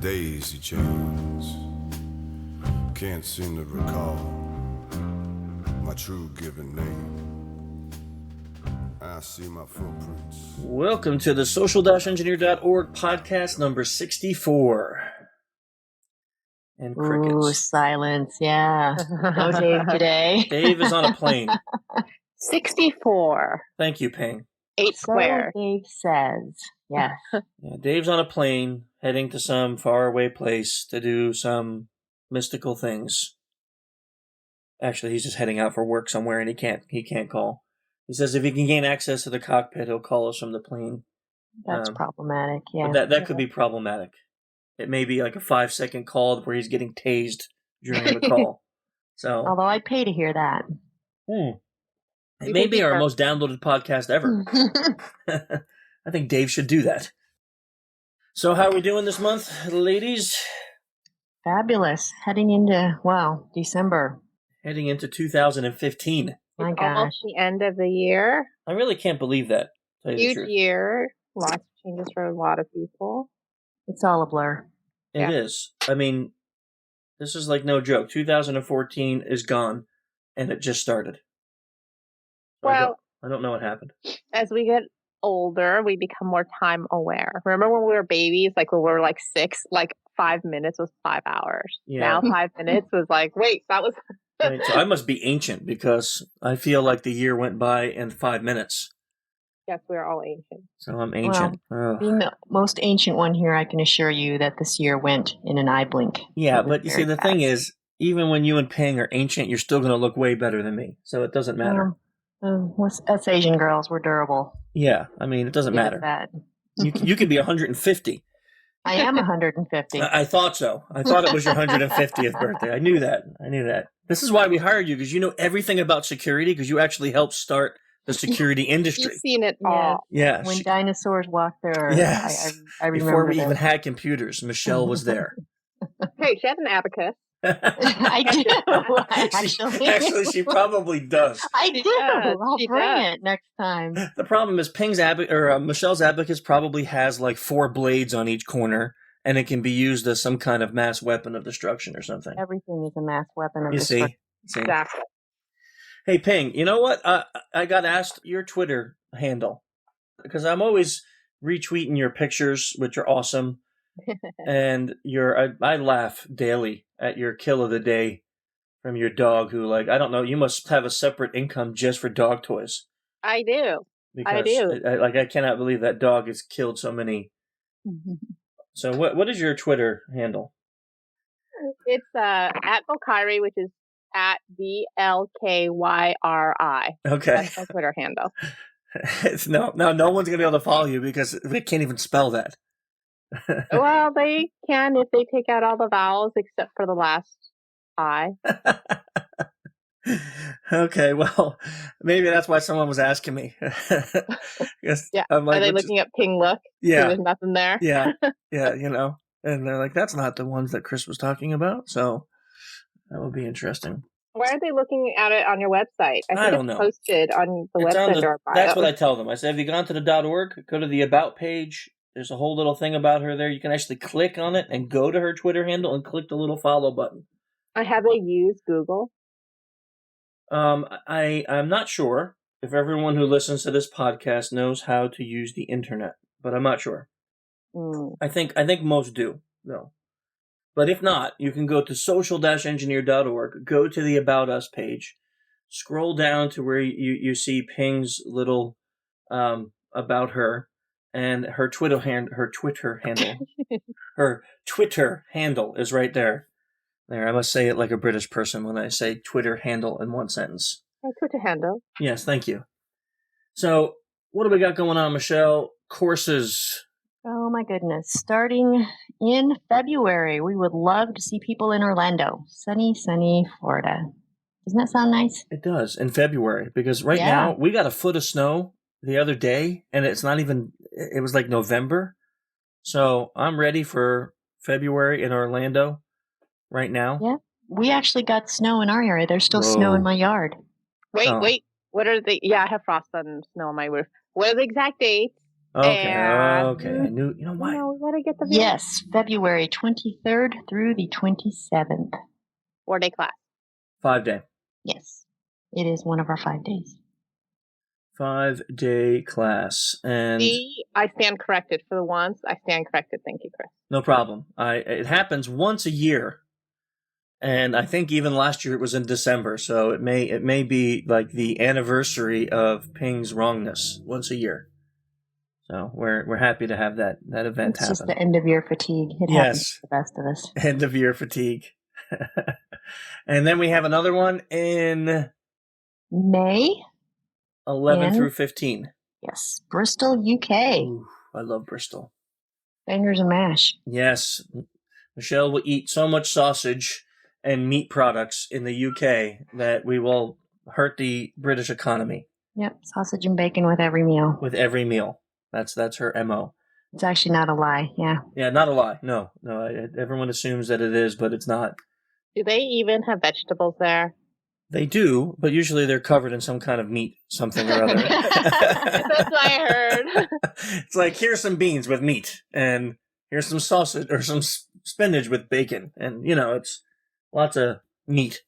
daisy chains. Can't seem to recall my true given name. I see my footprints. Welcome to the social-engineer.org podcast number 64. And crickets. Ooh, silence, yeah. No Dave today. Dave is on a plane. 64. Thank you, Ping. 8 square. So Dave says, yes. Yeah, Dave's on a plane heading to some faraway place to do some mystical things. Actually, he's just heading out for work somewhere and he can't call. He says if he can gain access to the cockpit, he'll call us from the plane. That's problematic, yeah. But that could be problematic. It may be like a 5-second call where he's getting tased during the call. So, although I'd pay to hear that. It may be our most downloaded podcast ever. I think Dave should do that. So how are we doing this month, ladies? Fabulous. Heading into, December. Heading into 2015. My It's gosh. almost the end of the year. I really can't believe that. To tell you the Huge truth. year. Lots of changes for a lot of people. It's all a blur. It is. I mean, this is like no joke. 2014 is gone, and it just started. Well, I don't know what happened. as we get older, we become more time aware. Remember when we were babies, like when we were like 6, like 5 minutes was 5 hours. Yeah. Now 5 minutes was like, wait, that was... Right, so I must be ancient because I feel like the year went by in 5 minutes. Yes, we're all ancient. So I'm ancient. Being the most ancient one here, I can assure you that this year went in an eye blink. Yeah, It was but you see, very the thing fast. is, even when you and Ping are ancient, you're still going to look way better than me. So it doesn't matter. Us Asian girls, we're durable. Yeah, I mean, it doesn't Give it matter. that. You could be 150. I am 150. I thought so. I thought it was your 150th birthday. I knew that. This is why we hired you, because you know everything about security, because you actually helped start the security industry. You've seen it all. Yeah. When dinosaurs walked the earth. Yes. I remember Before we that. even had computers, Michelle was there. Hey, she has an abacus. I do, Actually, she probably does. I She do. does. I'll She bring does. it next time. The problem is Michelle's abacus probably has like 4 blades on each corner, and it can be used as some kind of mass weapon of destruction or something. Everything is a mass weapon of You destruction. see? Exactly. Hey, Ping, you know what? I got asked your Twitter handle because I'm always retweeting your pictures, which are awesome. And I laugh daily at your kill of the day from your dog who, like, I don't know, you must have a separate income just for dog toys. I do. Because, do. I cannot believe that dog has killed so many. So what is your Twitter handle? It's at Valkyrie, which is at VLKYRI. Okay. That's my Twitter handle. No one's going to be able to follow you because they can't even spell that. Well, they can if they take out all the vowels except for the last I. Okay, well, maybe that's why someone was asking me. Yeah. I'm like, Are they looking at Ping Look? Yeah. There's nothing there. Yeah, you know. And they're like, that's not the ones that Chris was talking about. So that would be interesting. Why are they looking at it on your website? I think don't know. Posted on the It's website on or bio. that's what I tell them. I said, have you gone to the .org? Go to the About page. There's a whole little thing about her there. You can actually click on it and go to her Twitter handle and click the little follow button. Have they used Google? I'm not sure if everyone who listens to this podcast knows how to use the internet, but I'm not sure. I think most do, though. But if not, you can go to social-engineer.org, go to the About Us page, scroll down to where you see Ping's little about her, and her Twitter handle. Her Twitter handle is right there. There, I must say it like a British person when I say Twitter handle in one sentence. My Twitter handle. Yes, thank you. So, what do we got going on, Michelle? Courses. Oh my goodness. Starting in February, we would love to see people in Orlando. Sunny Florida. Doesn't that sound nice? It does, in February, because right now we got a foot of snow the other day, and it's not even, it was like November. So I'm ready for February in Orlando right now. Yeah. We actually got snow in our area. There's still snow in my yard. Wait. What are the... Yeah, I have frost and snow on my roof. What are the exact dates? Okay. And Okay. I knew. You know why? we gotta get the Yes, February 23rd through the 27th. 4-day class. 5-day. Yes, it is one of our 5 days. 5-day class, and See, I stand corrected for the once. I stand corrected. Thank you, Chris. no problem. It happens once a year, and I think even last year it was in December, so it may be like the anniversary of Ping's wrongness once a year. So we're happy to have that event It's just happen. the end of year fatigue. It happens to the best of us. End of year fatigue. And then we have another one in May 11 through 15. Yes, Bristol, UK. Ooh, I love Bristol. Fingers and mash. Yes, Michelle will eat so much sausage and meat products in the UK that we will hurt the British economy. Yep, sausage and bacon with every meal. With every meal. That's her MO. It's actually not a lie, yeah. Yeah, not a lie. No. Everyone assumes that it is, but it's not. Do they even have vegetables there? They do, but usually they're covered in some kind of meat, something or other. That's what I heard. It's like, here's some beans with meat, and here's some sausage or some spinach with bacon, and it's lots of meat,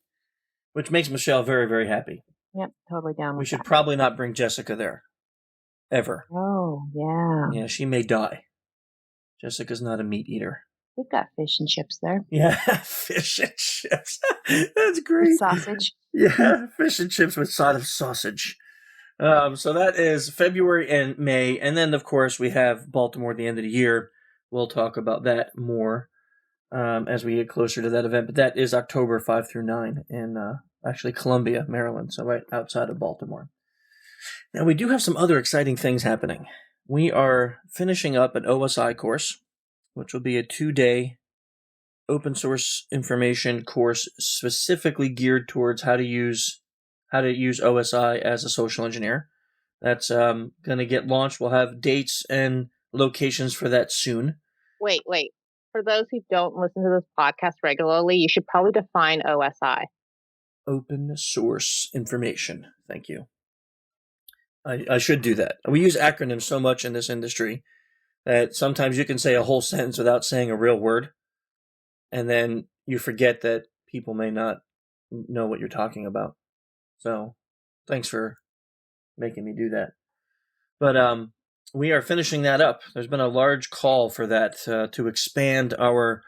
which makes Michelle very, very happy. Yep, totally down with We should that. probably not bring Jessica there, ever. Oh, yeah. Yeah, she may die. Jessica's not a meat eater. We've got fish and chips there. Yeah, fish and chips. That's great. With sausage. Yeah, fish and chips with side of sausage. So that is February and May. And then, of course, we have Baltimore at the end of the year. We'll talk about that more as we get closer to that event. But that is October 5 through 9 in actually Columbia, Maryland, so right outside of Baltimore. Now, we do have some other exciting things happening. We are finishing up an OSI course, which will be a 2-day open source information course specifically geared towards how to use OSI as a social engineer. That's going to get launched. We'll have dates and locations for that soon. Wait. For those who don't listen to this podcast regularly, you should probably define OSI. Open source information. Thank you. I should do that. We use acronyms so much in this industry that sometimes you can say a whole sentence without saying a real word, and then you forget that people may not know what you're talking about. So thanks for making me do that. But we are finishing that up. There's been a large call for that to expand our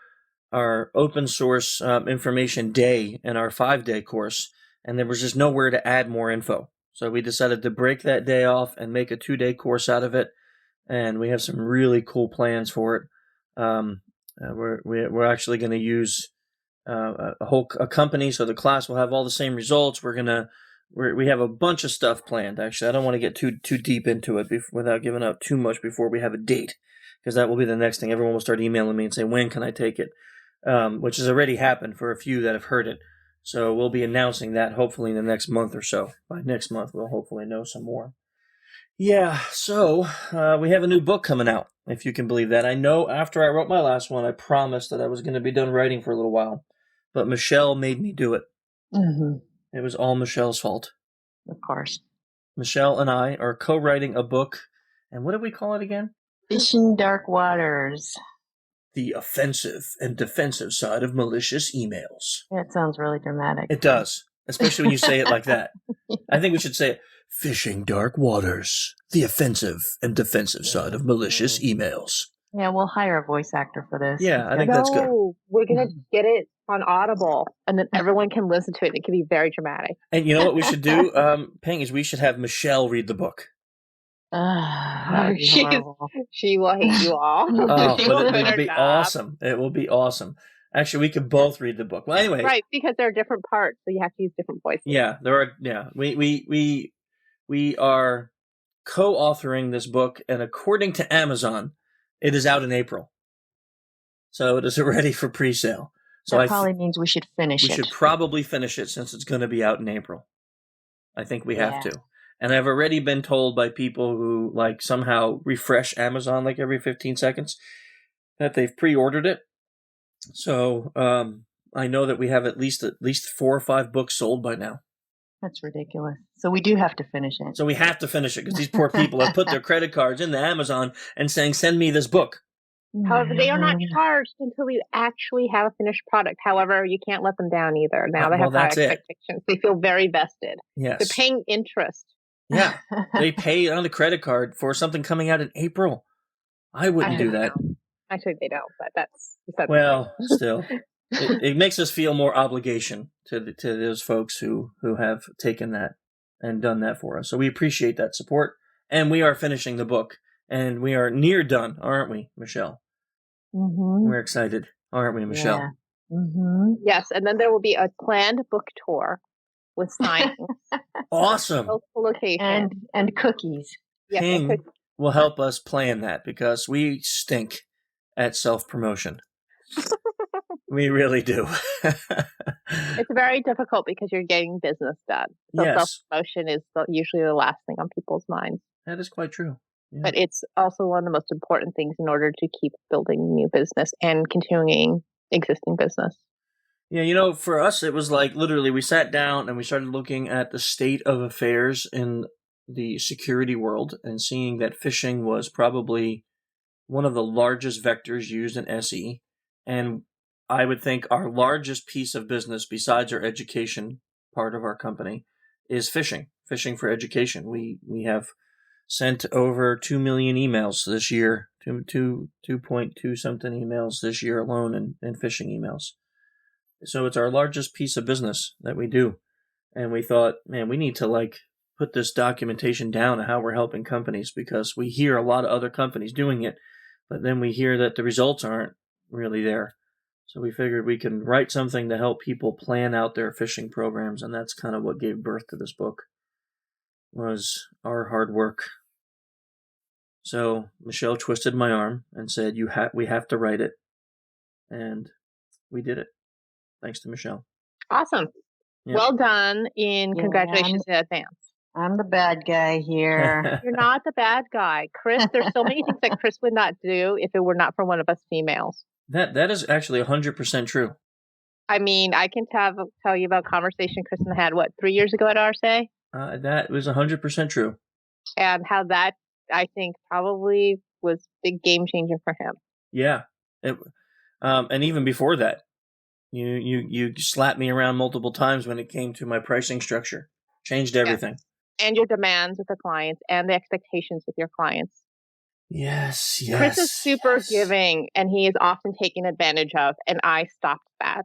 open source information day in our 5-day course, and there was just nowhere to add more info. So we decided to break that day off and make a 2-day course out of it, and we have some really cool plans for it. We're actually going to use a company, so the class will have all the same results. We have a bunch of stuff planned. Actually, I don't want to get too deep into it without giving up too much before we have a date, because that will be the next thing. Everyone will start emailing me and say, when can I take it? Which has already happened for a few that have heard it. So we'll be announcing that hopefully in the next month or so. By next month, we'll hopefully know some more. Yeah, so we have a new book coming out, if you can believe that. I know after I wrote my last one, I promised that I was going to be done writing for a little while. But Michelle made me do it. Mm-hmm. It was all Michelle's fault. Of course. Michelle and I are co-writing a book. And what do we call it again? Fishing Dark Waters. The offensive and defensive side of malicious emails. That sounds really dramatic. It does, especially when you say it like that. I think we should say it. Fishing Dark Waters. The offensive and defensive side of malicious emails. Yeah, we'll hire a voice actor for this. Yeah, I think that's good. We're going to get it on Audible, and then everyone can listen to it. It can be very dramatic. And you know what we should do, Ping, is we should have Michelle read the book. She will hate you all. Oh, but it'll be awesome. It will be awesome. Actually, we could both read the book. Well, anyway. Right, because there are different parts, so you have to use different voices. Yeah, there are. Yeah, we are co-authoring this book, and according to Amazon, it is out in April. So it is ready for pre-sale. So that probably means we should finish it. We should probably finish it since it's going to be out in April. I think we have to. And I've already been told by people who somehow refresh Amazon every 15 seconds that they've pre-ordered it. So I know that we have at least 4 or 5 books sold by now. That's ridiculous. So we do have to finish it. So we have to finish it because these poor people have put their credit cards into Amazon and saying, send me this book. However, they are not charged until we actually have a finished product. However, you can't let them down either. Now they have high expectations. They feel very vested. Yes. They're paying interest. Yeah. They pay on the credit card for something coming out in April. I wouldn't do that. Actually, they don't, but that's well, still. It makes us feel more obligation to those folks who have taken that and done that for us. So we appreciate that support. And we are finishing the book. And we are near done, aren't we, Michelle? Mm-hmm. We're excited, aren't we, Michelle? Yeah. Mm-hmm. Yes, and then there will be a planned book tour with signings. Awesome. Location. And cookies. Yes, Ping will help us plan that because we stink at self-promotion. We really do. It's very difficult because you're getting business done. So self-promotion is usually the last thing on people's minds. That is quite true. Yeah. But it's also one of the most important things in order to keep building new business and continuing existing business. Yeah, for us, it was like literally we sat down and we started looking at the state of affairs in the security world and seeing that phishing was probably one of the largest vectors used in SE. And I would think our largest piece of business besides our education part of our company is phishing for education. We have sent over 2 million emails this year, 2.2 something emails this year alone in phishing emails. So it's our largest piece of business that we do. And we thought, man, we need to put this documentation down of how we're helping companies because we hear a lot of other companies doing it, but then we hear that the results aren't really there. So we figured we can write something to help people plan out their phishing programs, and that's kind of what gave birth to this book, was our hard work. So Michelle twisted my arm and said, we have to write it. And we did it. Thanks to Michelle. Awesome. Yep. Well done. Congratulations in advance. I'm the bad guy here. You're not the bad guy. Chris, there's so many things that Chris would not do if it were not for one of us females. That is actually 100% true. I mean, I can tell you about a conversation Chris and I had, 3 years ago at RSA? That was 100% true. And how that, I think, probably was a big game changer for him. Yeah. And even before that, you slapped me around multiple times when it came to my pricing structure. Changed everything. Yeah. And your demands with the clients and the expectations with your clients. Yes. Chris is super giving, and he is often taken advantage of, and I stopped that.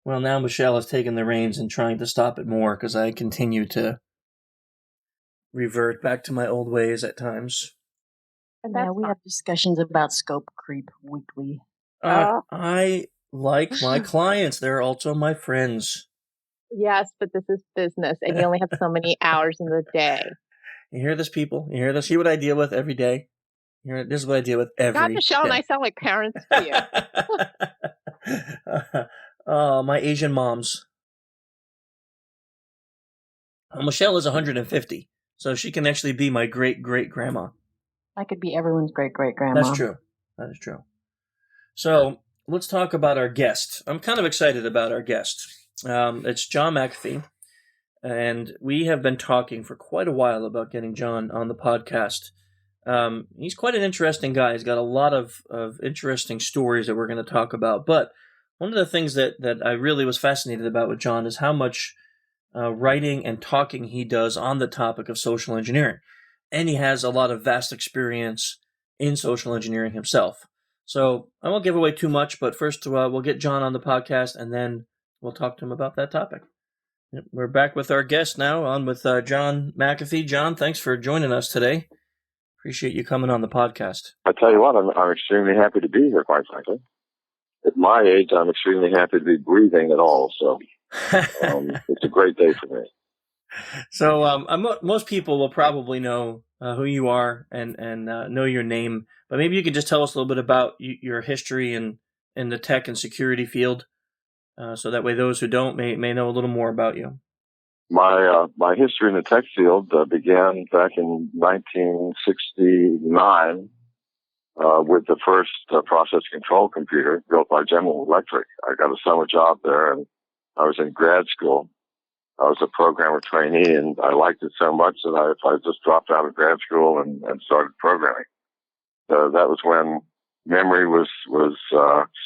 Well, now Michelle has taken the reins and trying to stop it more because I continue to revert back to my old ways at times. And we have discussions about scope creep weekly. I like my clients. They're also my friends. Yes, but this is business, and you only have so many hours in the day. You hear this, people? You hear this? See what I deal with every day? This is what I deal with every God, Michelle day. And I sound like parents to you. Oh, my Asian moms. Michelle is 150, so she can actually be my great-great-grandma. I could be everyone's great-great-grandma. That's true. That is true. So let's talk about our guest. I'm kind of excited about our guest. It's John Mcafee, and we have been talking for quite a while about getting John on the podcast. He's quite an interesting guy. He's got a lot of interesting stories that we're going to talk about. But one of the things that I really was fascinated about with John is how much writing and talking he does on the topic of social engineering. And he has a lot of vast experience in social engineering himself. So I won't give away too much, but first we'll get John on the podcast, and then we'll talk to him about that topic. Yep, we're back with our guest now, on with John Mcafee. John, thanks for joining us today. Appreciate you coming on the podcast. I tell you what, I'm extremely happy to be here, quite frankly. At my age, I'm extremely happy to be breathing at all, so it's a great day for me. So most people will probably know who you are and know your name, but maybe you could just tell us a little bit about your history in the tech and security field, so that way those who don't may know a little more about you. My history in the tech field began back in 1969 with the first process control computer built by General Electric. I got a summer job there, and I was in grad school. I was a programmer trainee, and I liked it so much that I just dropped out of grad school and started programming. So that was when memory was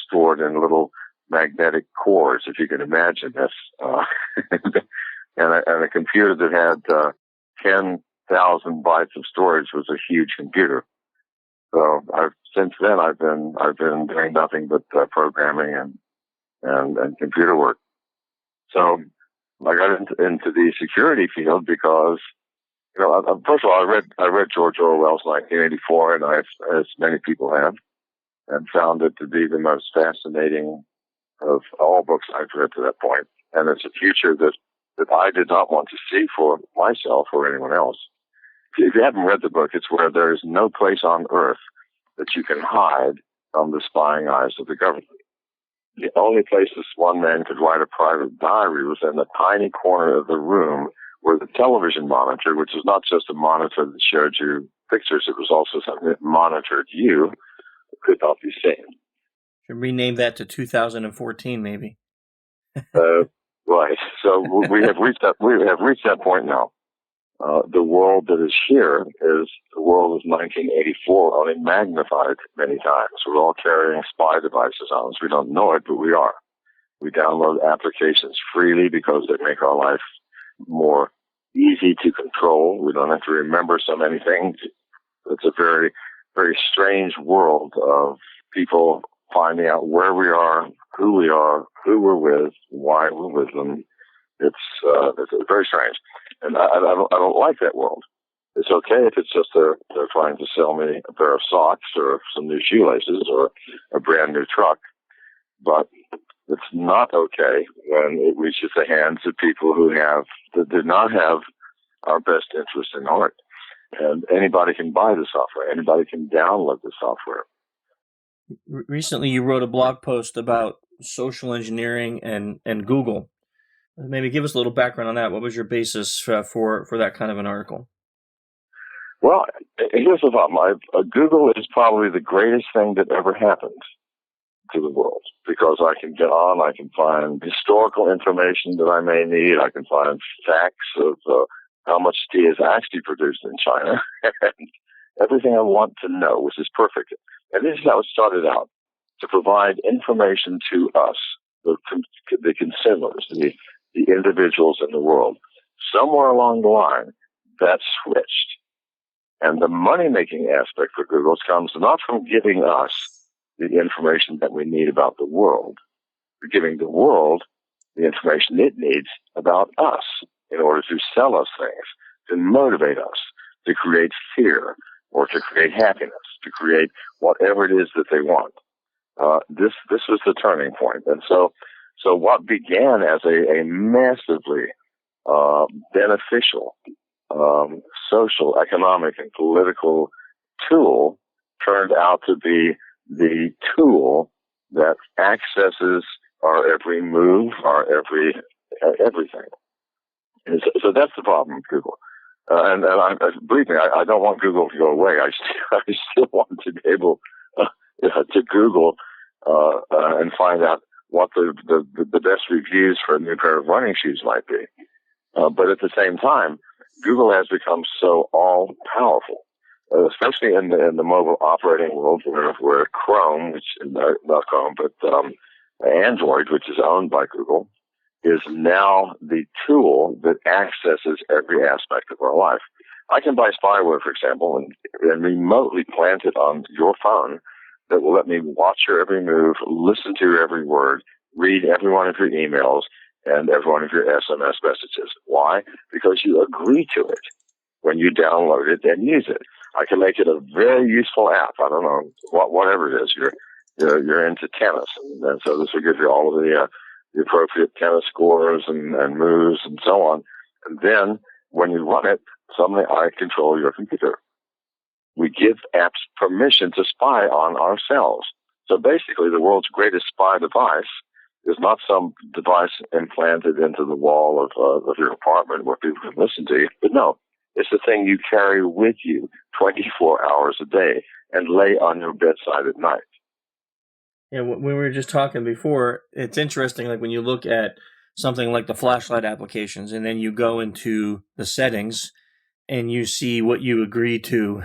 stored in little magnetic cores, if you can imagine this, and a computer that had 10,000 bytes of storage was a huge computer. So since then I've been doing nothing but programming and computer work. So I got into the security field because, first of all, I read George Orwell's 1984, and as many people have, and found it to be the most fascinating of all books I've read to that point. And it's a future that I did not want to see for myself or anyone else. If you haven't read the book, it's where there is no place on earth that you can hide from the spying eyes of the government. The only place this one man could write a private diary was in the tiny corner of the room where the television monitor, which is not just a monitor that showed you pictures, it was also something that monitored you, could not be seen. Should rename that to 2014, maybe. Right. So we have reached that point now. The world that is here is the world of 1984, only magnified many times. We're all carrying spy devices on us. We don't know it, but we are. We download applications freely because they make our life more easy to control. We don't have to remember so many things. It's a very, very strange world of people finding out where we are, who we're with, why we're with them. It's very strange. And I don't like that world. It's okay if it's just they're trying to sell me a pair of socks or some new shoelaces or a brand new truck. But it's not okay when it reaches the hands of people that do not have our best interest in heart. And anybody can buy the software. Anybody can download the software. Recently, you wrote a blog post about social engineering and Google. Maybe give us a little background on that. What was your basis for that kind of an article? Well, here's the problem. Google is probably the greatest thing that ever happened to the world because I can get on, I can find historical information that I may need, I can find facts of how much tea is actually produced in China, and everything I want to know, which is perfect. And this is how it started out, to provide information to us, the consumers, the individuals in the world. Somewhere along the line, that switched. And the money-making aspect for Google comes not from giving us the information that we need about the world, but giving the world the information it needs about us in order to sell us things, to motivate us, to create fear, or to create happiness, to create whatever it is that they want. This was the turning point. And so what began as a massively beneficial social, economic, and political tool turned out to be the tool that accesses our every move, our everything. And so that's the problem with Google. And believe me, I don't want Google to go away. I still want to be able to Google and find out what the best reviews for a new pair of running shoes might be. But at the same time, Google has become so all-powerful, especially in the mobile operating world, where Chrome, which not Chrome, but Android, which is owned by Google, is now the tool that accesses every aspect of our life. I can buy spyware, for example, and remotely plant it on your phone that will let me watch your every move, listen to your every word, read every one of your emails, and every one of your SMS messages. Why? Because you agree to it when you download it and use it. I can make it a very useful app. I don't know, whatever it is. You're into tennis, and so this will give you all of the appropriate tennis scores and moves and so on. And then when you run it, suddenly I control your computer. We give apps permission to spy on ourselves. So basically, the world's greatest spy device is not some device implanted into the wall of your apartment where people can listen to you, but no, it's the thing you carry with you 24 hours a day and lay on your bedside at night. Yeah, when we were just talking before, it's interesting, like when you look at something like the flashlight applications, and then you go into the settings and you see what you agree to.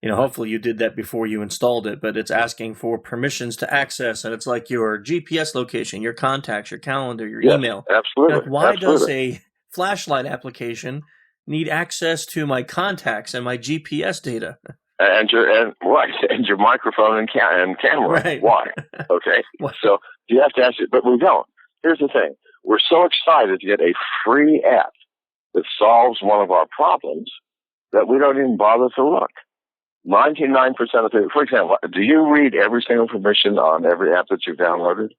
Hopefully you did that before you installed it, but it's asking for permissions to access, and it's like your GPS location, your contacts, your calendar, your email. Absolutely. Like, why does a flashlight application need access to my contacts and my GPS data? And your microphone and camera. Right. Why? Okay. So you have to ask it, but we don't. Here's the thing. We're so excited to get a free app that solves one of our problems that we don't even bother to look. 99% of people, for example, do you read every single permission on every app that you've downloaded?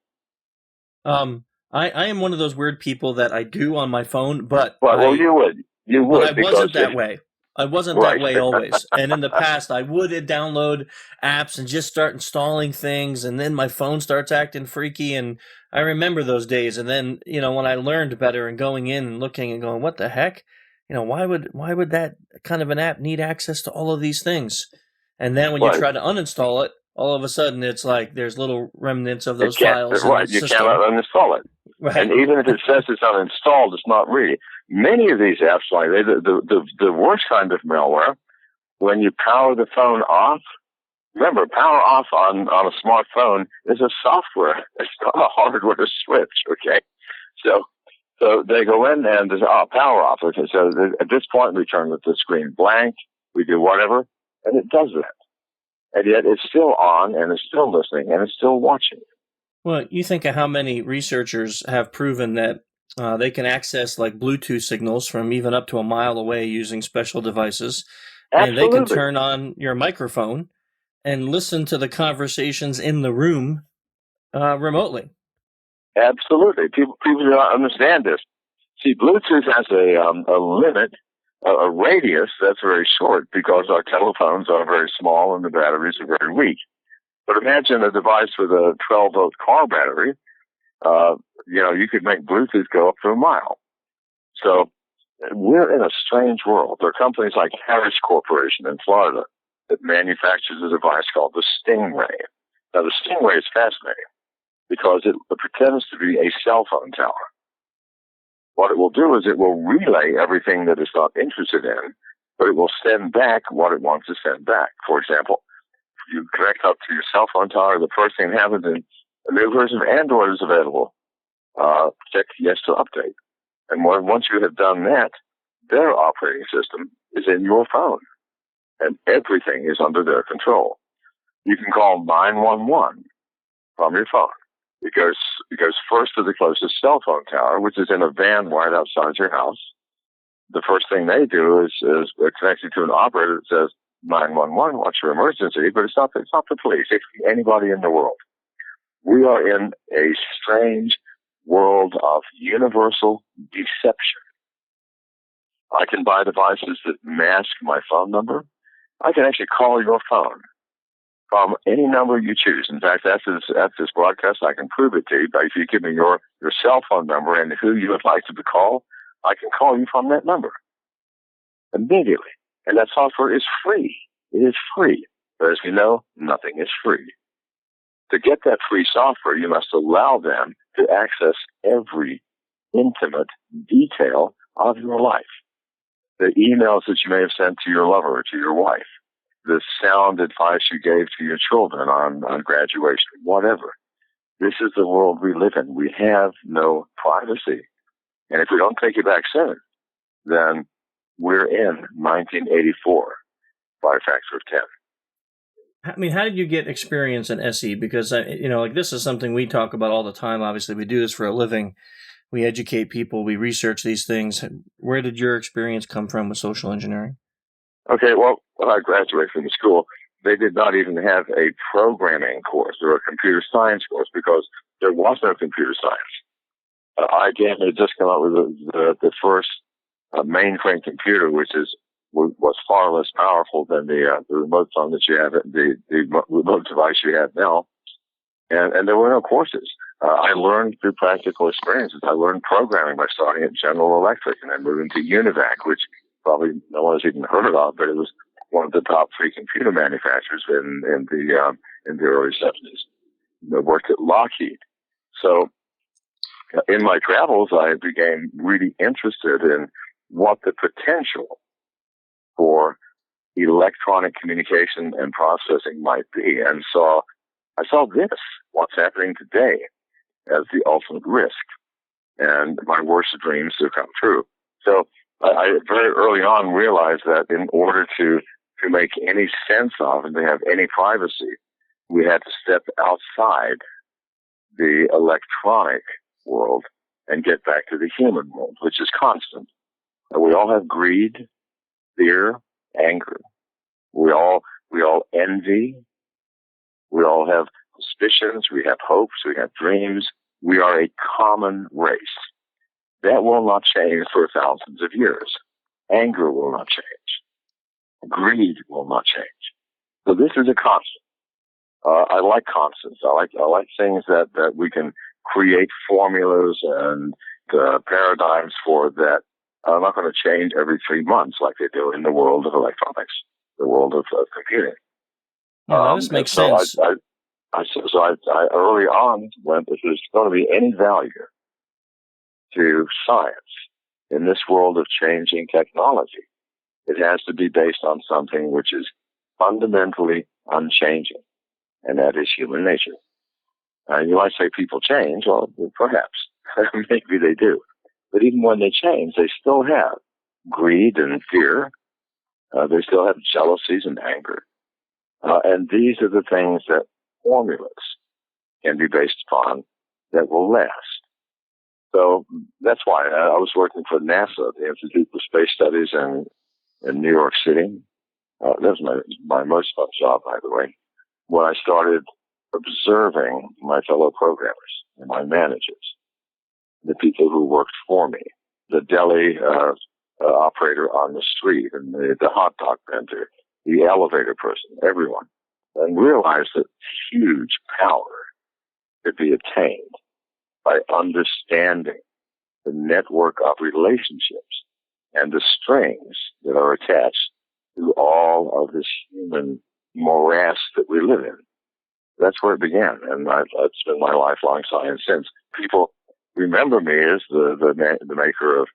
I am one of those weird people that I do on my phone, but you would. But I wasn't that way. I wasn't that way always. And in the past, I would download apps and just start installing things, and then my phone starts acting freaky. And I remember those days. And then, when I learned better and going in and looking and going, what the heck? Why would that kind of an app need access to all of these things? And then when you try to uninstall it, all of a sudden it's like there's little remnants of those files. Right, you cannot uninstall it. Right. And even if it says it's uninstalled, it's not really. Many of these apps, like the worst kind of malware, when you power the phone off, remember, power off on a smartphone is a software. It's not a hardware switch, okay? So they go in and there's power off. Okay, so at this point, we turn the screen blank, we do whatever, and it does that. And yet it's still on, and it's still listening, and it's still watching. Well, you think of how many researchers have proven that they can access like Bluetooth signals from even up to a mile away using special devices. Absolutely. And they can turn on your microphone and listen to the conversations in the room remotely. Absolutely. People do not understand this. See, Bluetooth has a limit, a radius that's very short because our telephones are very small and the batteries are very weak. But imagine a device with a 12-volt car battery. You could make Bluetooth go up to a mile. So we're in a strange world. There are companies like Harris Corporation in Florida that manufactures a device called the Stingray. Now, the Stingray is fascinating because it pretends to be a cell phone tower. What it will do is it will relay everything that it's not interested in, but it will send back what it wants to send back. For example, if you connect up to your cell phone tower, the first thing that happens is a new version of Android is available. Check yes to update. And once you have done that, their operating system is in your phone, and everything is under their control. You can call 911 from your phone. It goes first to the closest cell phone tower, which is in a van right outside your house. The first thing they do is connect you to an operator that says 911, what's your emergency? But it's not the police. It can be anybody in the world. We are in a strange world of universal deception. I can buy devices that mask my phone number. I can actually call your phone from any number you choose. In fact, after this broadcast, I can prove it to you. But if you give me your cell phone number and who you would like to be called, I can call you from that number immediately. And that software is free. It is free. But as we know, nothing is free. To get that free software, you must allow them to access every intimate detail of your life. The emails that you may have sent to your lover or to your wife, the sound advice you gave to your children on graduation, whatever. This is the world we live in. We have no privacy. And if we don't take it back soon, then we're in 1984 by a factor of 10. I mean, how did you get experience in SE? Because, this is something we talk about all the time. Obviously, we do this for a living. We educate people. We research these things. Where did your experience come from with social engineering? Okay, well, when I graduated from the school, they did not even have a programming course or a computer science course because there was no computer science. IBM had just come out with the first mainframe computer, which was far less powerful than the remote phone that you have, the remote device you have now. And there were no courses. I learned through practical experiences. I learned programming by starting at General Electric and then moving to UNIVAC, which probably no one has even heard of, but it was one of the top 3 computer manufacturers in the early 70s. I worked at Lockheed. So, in my travels, I became really interested in what the potential for electronic communication and processing might be. And I saw this, what's happening today, as the ultimate risk. And my worst dreams have come true. So I very early on realized that in order to make any sense of and to have any privacy, we had to step outside the electronic world and get back to the human world, which is constant. And we all have greed, fear, anger. We all envy. We all have suspicions. We have hopes. We have dreams. We are a common race. That will not change for thousands of years. Anger will not change. Greed will not change. So this is a constant. I like constants. I like things that we can create formulas and paradigms for that are not going to change every 3 months like they do in the world of electronics, the world of computing. Yeah, this makes sense. So I early on went, if there's going to be any value to science in this world of changing technology, it has to be based on something which is fundamentally unchanging, and that is human nature. You might say people change. Well, perhaps. Maybe they do. But even when they change, they still have greed and fear. They still have jealousies and anger. And these are the things that formulas can be based upon that will last. So that's why I was working for NASA, the Institute for Space Studies in New York City. That was my most fun job, by the way, when I started observing my fellow programmers and my managers, the people who worked for me, the deli operator on the street, and the hot dog vendor, the elevator person, everyone, and realized that huge power could be obtained by understanding the network of relationships and the strings that are attached to all of this human morass that we live in. That's where it began, and it's been my lifelong science since. People remember me as the maker of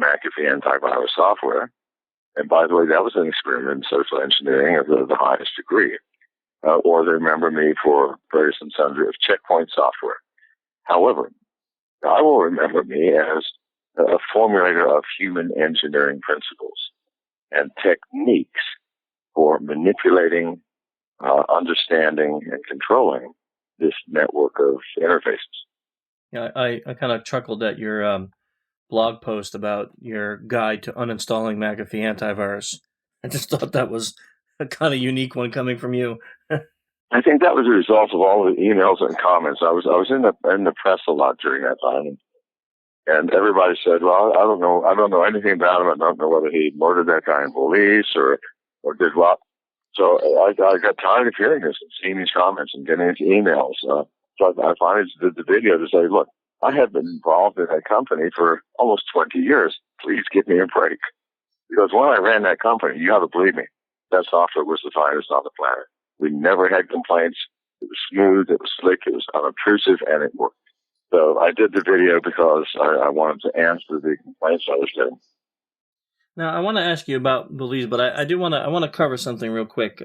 Mcafee antivirus software. And by the way, that was an experiment in social engineering of the highest degree. Or they remember me for various and sundry of checkpoint software. However, I will remember me as a formulator of human engineering principles and techniques for manipulating, understanding, and controlling this network of interfaces. Yeah, I kind of chuckled at your blog post about your guide to uninstalling Mcafee antivirus. I just thought that was a kind of unique one coming from you. I think that was a result of all the emails and comments. I was in the press a lot during that time, and everybody said, "Well, I don't know anything about him. I don't know whether he murdered that guy in Belize or did what." So I got tired of hearing this and seeing these comments and getting these emails. So I finally did the video to say, "Look, I have been involved in that company for almost 20 years. Please give me a break." Because when I ran that company, you have to believe me, that software was the finest on the planet. We never had complaints. It was smooth, it was slick, it was unobtrusive, and it worked. So I did the video because I wanted to answer the complaints I was getting. Now, I want to ask you about Belize, but I want to cover something real quick.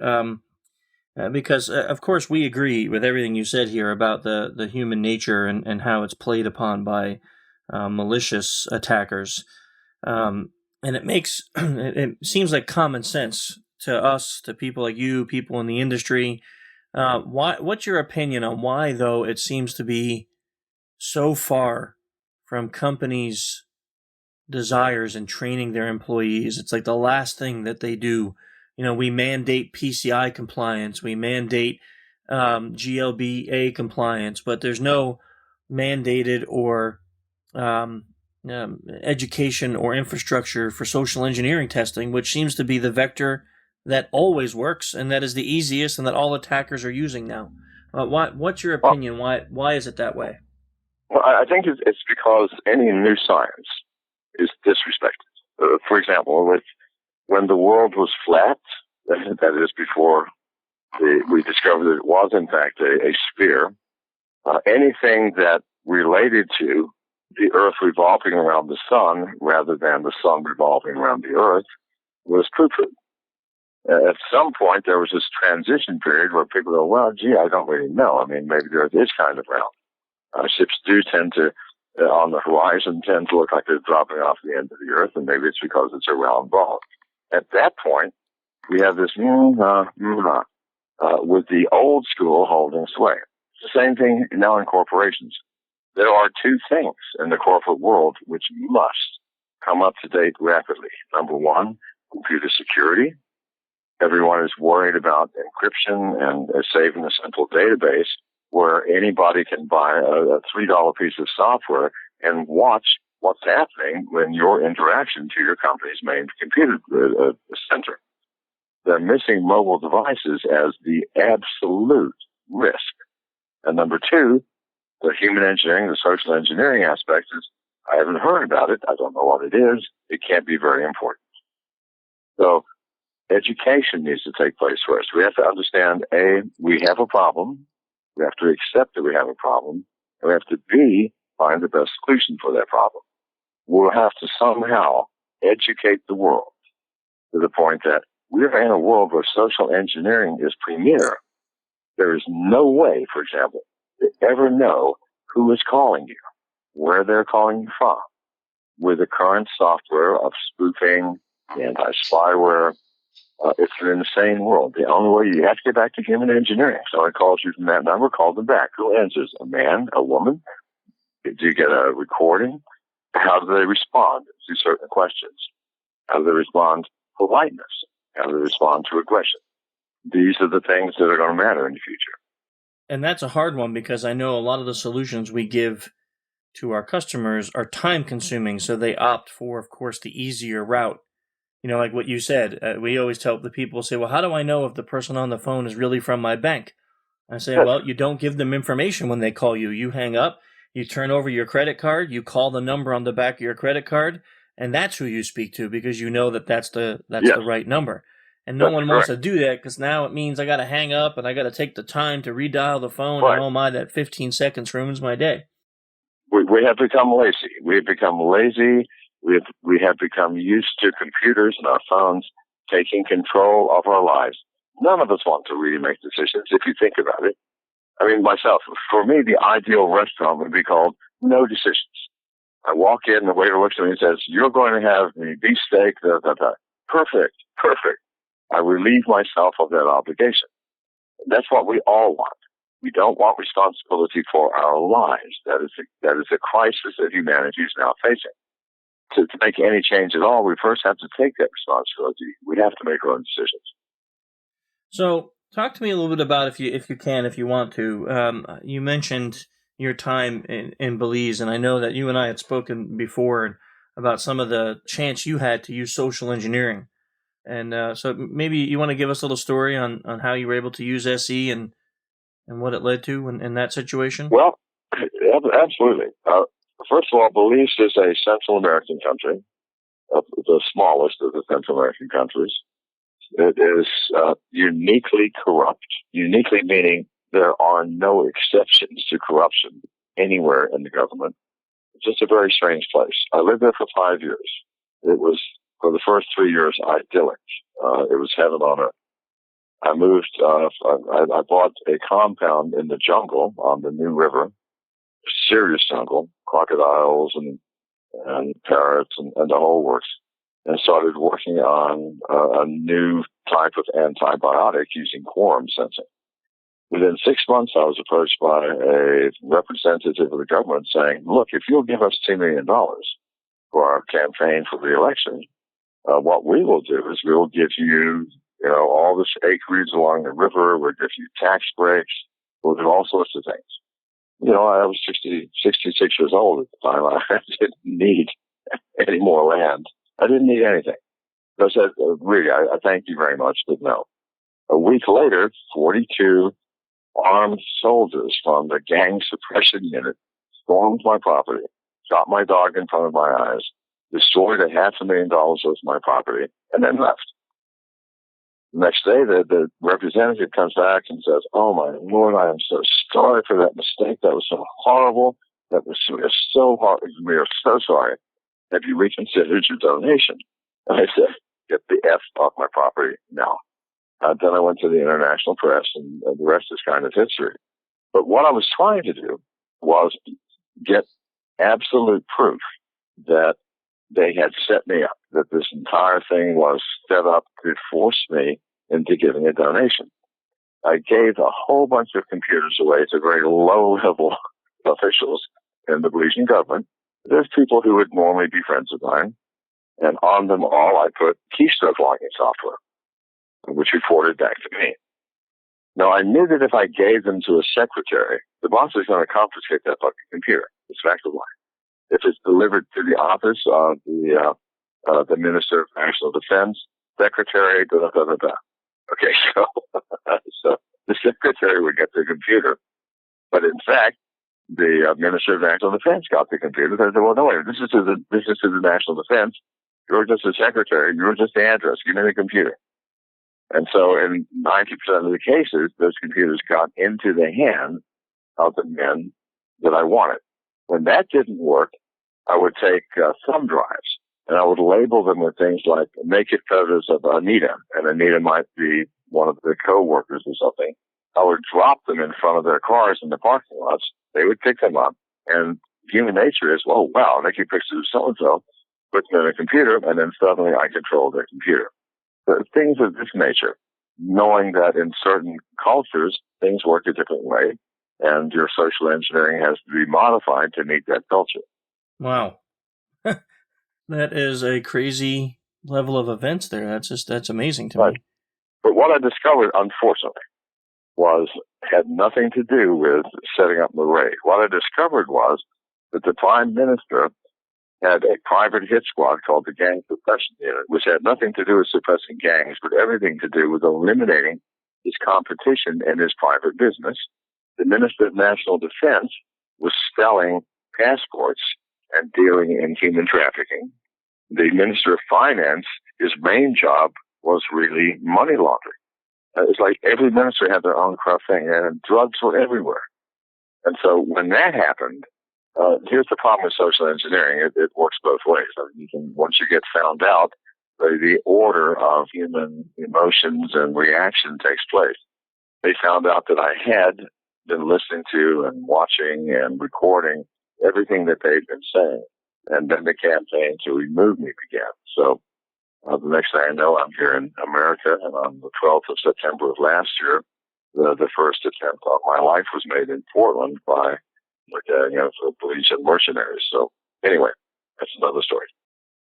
Because, of course, we agree with everything you said here about the human nature and how it's played upon by malicious attackers. And it seems like common sense to us, to people like you, people in the industry. What's your opinion on why, though, it seems to be so far from companies' desires in training their employees? It's like the last thing that they do. You know, we mandate PCI compliance, we mandate GLBA compliance, but there's no mandated or education or infrastructure for social engineering testing, which seems to be the vector that always works and that is the easiest and that all attackers are using now. What's your opinion? Why is it that way? Well, I think it's because any new science is disrespected. For example, when the world was flat, that is before we discovered that it was in fact a sphere, anything that related to the Earth revolving around the sun rather than the sun revolving around the Earth was poo-poo. At some point, there was this transition period where people go, well, gee, I don't really know. I mean, maybe the Earth is kind of round. Ships do tend to, on the horizon, tend to look like they're dropping off the end of the Earth, and maybe it's because it's a round ball. At that point, we have this with the old school holding sway. It's the same thing now in corporations. There are two things in the corporate world which must come up to date rapidly. Number one, computer security. Everyone is worried about encryption and saving a central database where anybody can buy a $3 piece of software and watch what's happening when your interaction to your company's main computer center. They're missing mobile devices as the absolute risk. And number two, the human engineering, the social engineering aspect is, I haven't heard about it. I don't know what it is. It can't be very important. So education needs to take place first. We have to understand, A, we have a problem. We have to accept that we have a problem. And we have to, B, find the best solution for that problem. We'll have to somehow educate the world to the point that we're in a world where social engineering is premier. There is no way, for example, to ever know who is calling you, where they're calling you from. With the current software of spoofing, anti-spyware, it's an insane world. The only way, you have to get back to human engineering. Someone calls you from that number, call them back. Who answers? A man? A woman? Do you get a recording? How do they respond to certain questions? How do they respond to politeness? How do they respond to aggression? These are the things that are going to matter in the future. And that's a hard one because I know a lot of the solutions we give to our customers are time consuming. So they opt for, of course, the easier route. You know, like what you said, we always tell the people, say, well, how do I know if the person on the phone is really from my bank? I say, well, you don't give them information when they call you. You hang up, you turn over your credit card, you call the number on the back of your credit card, and that's who you speak to because you know that that's the right number. And no one wants to do that because now it means I got to hang up and I got to take the time to redial the phone. Right. And oh my, that 15 seconds ruins my day. We have become lazy. We have become lazy. We have become used to computers and our phones taking control of our lives. None of us want to really make decisions if you think about it. I mean, myself, for me, the ideal restaurant would be called no decisions. I walk in, the waiter looks at me and says, you're going to have the beef steak, Perfect. I relieve myself of that obligation. That's what we all want. We don't want responsibility for our lives. That is a crisis that humanity is now facing. To make any change at all, we first have to take that responsibility. We have to make our own decisions. So, talk to me a little bit about, if you want to. You mentioned your time in Belize, and I know that you and I had spoken before about some of the chance you had to use social engineering. And so maybe you want to give us a little story on how you were able to use SE and what it led to in that situation? Well, absolutely. First of all, Belize is a Central American country, the smallest of the Central American countries. It is uniquely corrupt, uniquely meaning there are no exceptions to corruption anywhere in the government. It's just a very strange place. I lived there for 5 years. It was, for the first 3 years, idyllic. It was heaven on earth. I moved, I bought a compound in the jungle on the New River, serious jungle, crocodiles and parrots and the whole works, and started working on a new type of antibiotic using quorum sensing. Within 6 months, I was approached by a representative of the government saying, look, if you'll give us $2 million for our campaign for the election, what we will do is we'll give you, all this acreage along the river. We'll give you tax breaks. We'll do all sorts of things. I was 66 years old at the time. I didn't need any more land. I didn't need anything. I said, really, I thank you very much, but no. A week later, 42 armed soldiers from the gang suppression unit stormed my property, shot my dog in front of my eyes, destroyed $500,000 worth of my property, and then left. The next day, the representative comes back and says, oh, my Lord, I am so sorry for that mistake. That was so horrible. that was so hard. We are so sorry. Have you reconsidered your donation? And I said, get the F off my property now. Then I went to the international press, and the rest is kind of history. But what I was trying to do was get absolute proof that they had set me up, that this entire thing was set up to force me into giving a donation. I gave a whole bunch of computers away to very low-level officials in the Belizean government. There's people who would normally be friends of mine, and on them all I put keystroke logging software, which reported back to me. Now, I knew that if I gave them to a secretary, the boss is going to confiscate that fucking computer. It's fact of life. If it's delivered to the office of the Minister of National Defense, secretary, blah, blah, blah, blah. Okay, so the secretary would get the computer, but in fact, the Minister of National Defense got the computer. They said, well, no, wait, this is to the National Defense. You're just a secretary. You're just the address. Give me the computer. And so in 90% of the cases, those computers got into the hands of the men that I wanted. When that didn't work, I would take thumb drives, and I would label them with things like naked photos of Anita, and Anita might be one of the co-workers or something. I would drop them in front of their cars in the parking lots. They would pick them up, and human nature is, well, wow, naked pictures of so-and-so, put them in a computer, and then suddenly I control their computer. So things of this nature, knowing that in certain cultures, things work a different way, and your social engineering has to be modified to meet that culture. Wow. That is a crazy level of events there. That's amazing to me. But what I discovered, unfortunately, had nothing to do with setting up the raid. What I discovered was that the Prime Minister had a private hit squad called the Gang Suppression Unit, which had nothing to do with suppressing gangs, but everything to do with eliminating his competition in his private business. The Minister of National Defense was selling passports and dealing in human trafficking. The Minister of Finance, his main job was really money laundering. It's like every minister had their own crap thing, and drugs were everywhere. And so when that happened, here's the problem with social engineering. It works both ways. I mean, once you get found out, the order of human emotions and reaction takes place. They found out that I had been listening to and watching and recording everything that they'd been saying. And then the campaign to remove me began. So the next thing I know, I'm here in America, and on the 12th of September of last year, the first attempt on my life was made in Portland by Belizean mercenaries. So anyway, that's another story.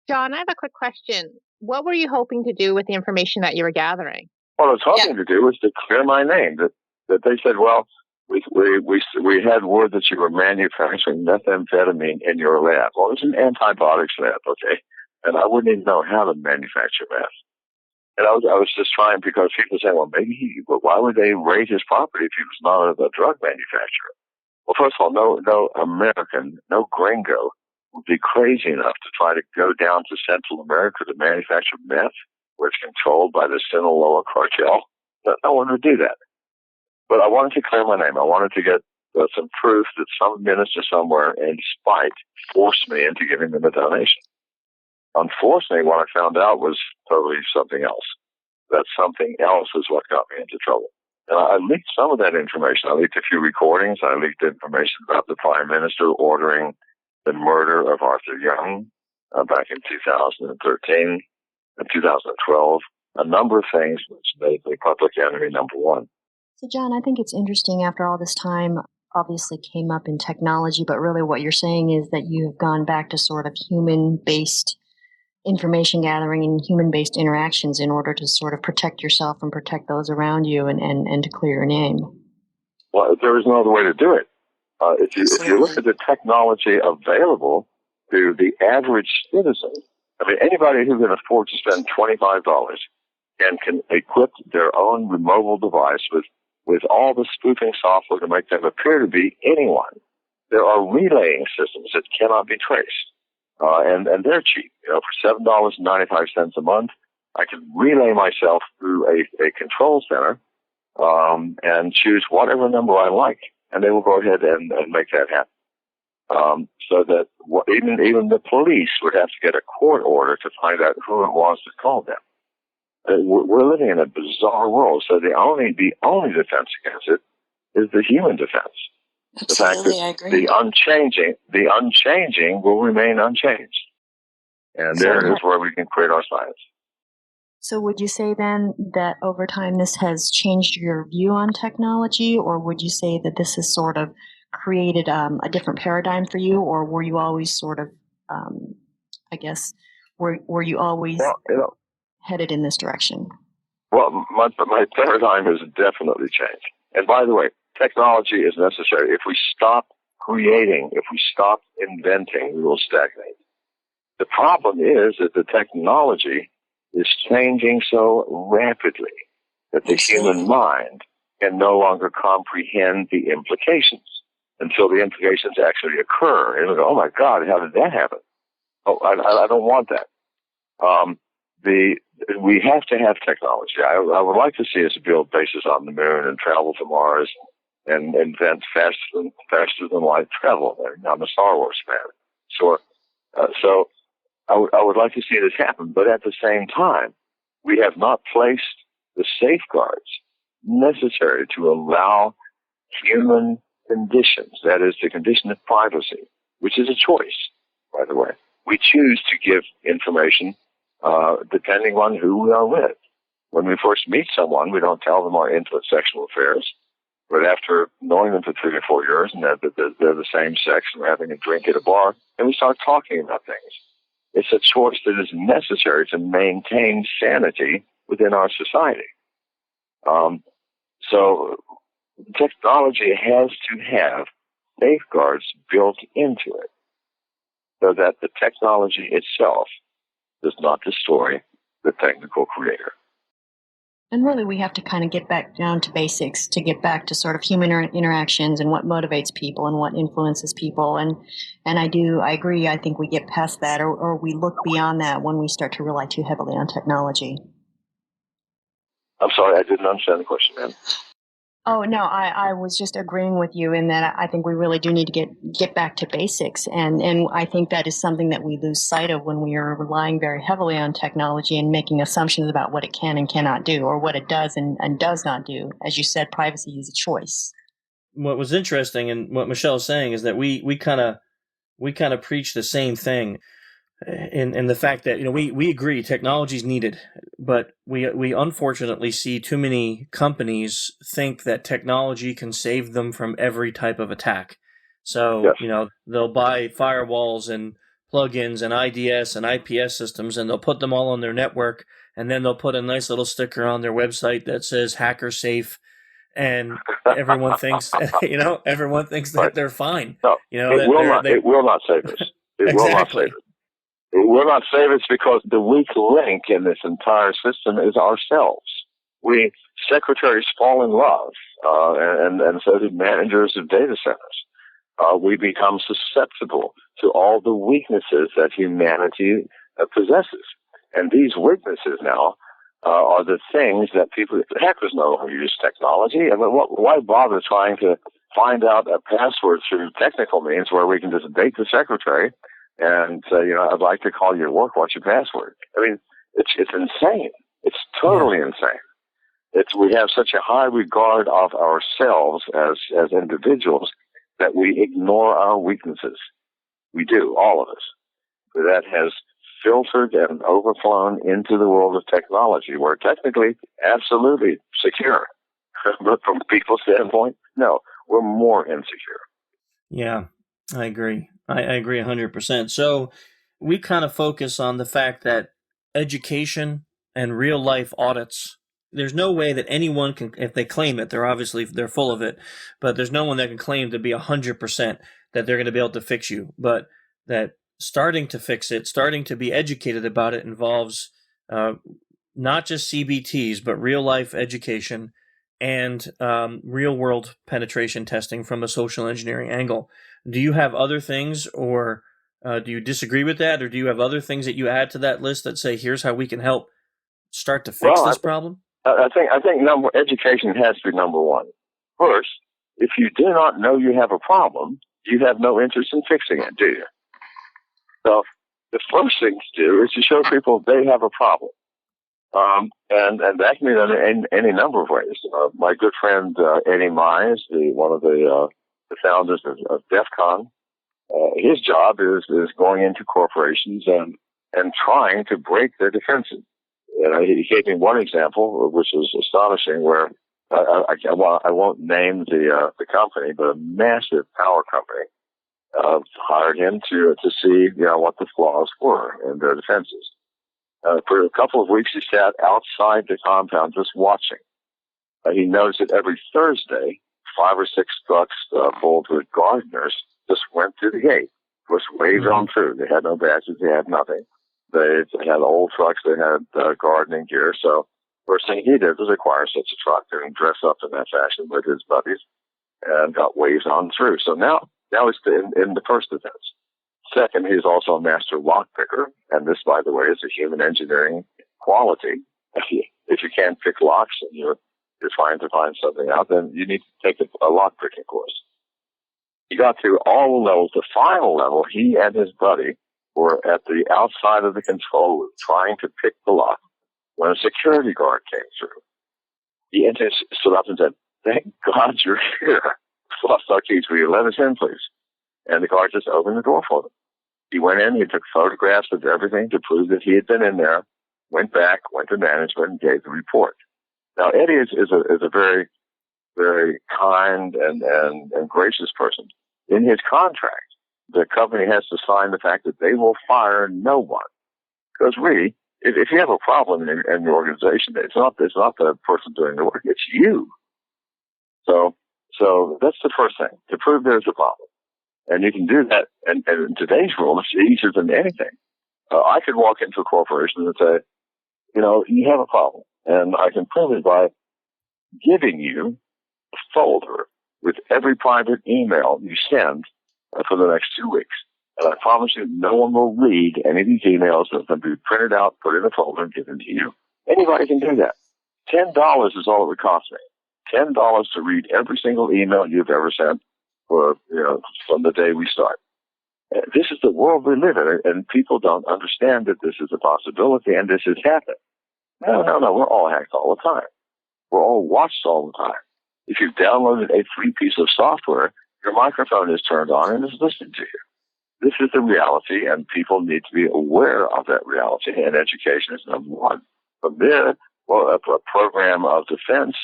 John, I have a quick question. What were you hoping to do with the information that you were gathering? What I was hoping to do was to clear my name. That they said, well, we had word that you were manufacturing methamphetamine in your lab. Well, it was an antibiotics lab, okay? And I wouldn't even know how to manufacture meth. And I was just trying, because people say, well, why would they raid his property if he was not a drug manufacturer? Well, first of all, no American, no gringo would be crazy enough to try to go down to Central America to manufacture meth, where it's controlled by the Sinaloa cartel. No one would do that. But I wanted to clear my name. I wanted to get some proof that some minister somewhere in spite forced me into giving them a donation. Unfortunately, what I found out was totally something else. That something else is what got me into trouble. And I leaked some of that information. I leaked a few recordings. I leaked information about the Prime Minister ordering the murder of Arthur Young back in 2013 and 2012. A number of things which made me public enemy number one. So, John, I think it's interesting after all this time, obviously came up in technology, but really what you're saying is that you have gone back to sort of human-based information gathering and human-based interactions in order to sort of protect yourself and protect those around you and to clear your name. Well, there is no other way to do it. If you look at the technology available to the average citizen, I mean, anybody who can afford to spend $25 and can equip their own mobile device with all the spoofing software to make them appear to be anyone. There are relaying systems that cannot be traced. And they're cheap. For $7.95 a month, I can relay myself through a control center and choose whatever number I like, and they will go ahead and make that happen. so that even the police would have to get a court order to find out who it was that called them. We're living in a bizarre world, so the only defense against it is the human defense. Absolutely, the fact that I agree. the unchanging will remain unchanged. And there is where we can create our science. So would you say then that over time this has changed your view on technology, or would you say that this has sort of created a different paradigm for you, or were you always sort of, were you always headed in this direction? Well, my paradigm has definitely changed. And by the way, technology is necessary. If we stop creating, if we stop inventing, we will stagnate. The problem is that the technology is changing so rapidly that the human mind can no longer comprehend the implications until the implications actually occur. And we go, oh my God, how did that happen? Oh, I don't want that. We have to have technology. I would like to see us build bases on the moon and travel to Mars and invent faster than light travel. I'm a Star Wars fan. So I would like to see this happen, but at the same time, we have not placed the safeguards necessary to allow human conditions, that is, the condition of privacy, which is a choice, by the way. We choose to give information depending on who we are with. When we first meet someone, we don't tell them our intimate sexual affairs, but after knowing them for 3 or 4 years and that they're the same sex and we're having a drink at a bar, and we start talking about things. It's a choice that is necessary to maintain sanity within our society. So technology has to have safeguards built into it so that the technology itself does not destroy the technical creator. And really, we have to kind of get back down to basics to get back to sort of human interactions and what motivates people and what influences people. And I agree. I think we get past that, or we look beyond that when we start to rely too heavily on technology. I'm sorry, I didn't understand the question, man. Oh, no, I was just agreeing with you in that I think we really do need to get back to basics. And I think that is something that we lose sight of when we are relying very heavily on technology and making assumptions about what it can and cannot do, or what it does and does not do. As you said, privacy is a choice. What was interesting and what Michelle is saying is that we kind of preach the same thing. In the fact that, we agree technology is needed, but we unfortunately see too many companies think that technology can save them from every type of attack. So, yes. They'll buy firewalls and plugins and IDS and IPS systems, and they'll put them all on their network, and then they'll put a nice little sticker on their website that says hacker safe, and everyone thinks, everyone thinks that they're fine. No, it will not save us. It will not save us. It will not save us because the weak link in this entire system is ourselves. Secretaries fall in love, and so do managers of data centers. We become susceptible to all the weaknesses that humanity possesses. And these weaknesses now are the things that hackers no longer use technology. I mean, why bother trying to find out a password through technical means where we can just date the secretary and say, I'd like to call you at work. What's your password? I mean, it's insane. It's totally insane. We have such a high regard of ourselves as individuals that we ignore our weaknesses. We do, all of us. But that has filtered and overflown into the world of technology. We're technically absolutely secure. But from people's standpoint, no, we're more insecure. Yeah, I agree. I agree 100%. So we kind of focus on the fact that education and real life audits, there's no way that anyone can, if they claim it, they're full of it, but there's no one that can claim to be 100% that they're going to be able to fix you. But that starting to fix it, starting to be educated about it involves not just CBTs, but real life education and real world penetration testing from a social engineering angle. Do you have other things, or do you disagree with that, or do you have other things that you add to that list that say, here's how we can help start to fix this problem? I think education has to be number one. First, if you do not know you have a problem, you have no interest in fixing it, do you? So the first thing to do is to show people they have a problem. And that can be done in any number of ways. My good friend Eddie Mize, one of the founders of DEF CON, his job is going into corporations and trying to break their defenses. He gave me one example, which was astonishing, where I won't name the company, but a massive power company hired him to see what the flaws were in their defenses. For a couple of weeks, he sat outside the compound just watching. He noticed that every Thursday, 5 or 6 trucks full with gardeners just went through the gate, just waved on through. They had no badges, they had nothing. They had old trucks, they had gardening gear. So first thing he did was acquire such a truck and dress up in that fashion with his buddies and got waved on through. So now he's in the first defense. Second, he's also a master lockpicker, and this, by the way, is a human engineering quality. If you can't pick locks and you're trying to find something out, then you need to take a lockpicking course. He got through all the levels. The final level, he and his buddy were at the outside of the control room trying to pick the lock when a security guard came through. He stood up and said, "Thank God you're here. Lost our keys. Will you let us in, please?" And the guard just opened the door for them. He went in, he took photographs of everything to prove that he had been in there, went back, went to management, and gave the report. Now, Eddie is a very, very kind and gracious person. In his contract, the company has to sign the fact that they will fire no one. Because really, if you have a problem in your organization, it's not the person doing the work, it's you. So that's the first thing, to prove there's a problem. And you can do that, and in today's world, it's easier than anything. I could walk into a corporation and say, you have a problem, and I can prove it by giving you a folder with every private email you send for the next 2 weeks. And I promise you, no one will read any of these emails that can be printed out, put in a folder, and given to you. Anybody can do that. $10 is all it would cost me. $10 to read every single email you've ever sent from the day we start. This is the world we live in, and people don't understand that this is a possibility and this is happening. No, we're all hacked all the time. We're all watched all the time. If you've downloaded a free piece of software, your microphone is turned on and is listening to you. This is the reality, and people need to be aware of that reality, and education is number one. From there, a program of defense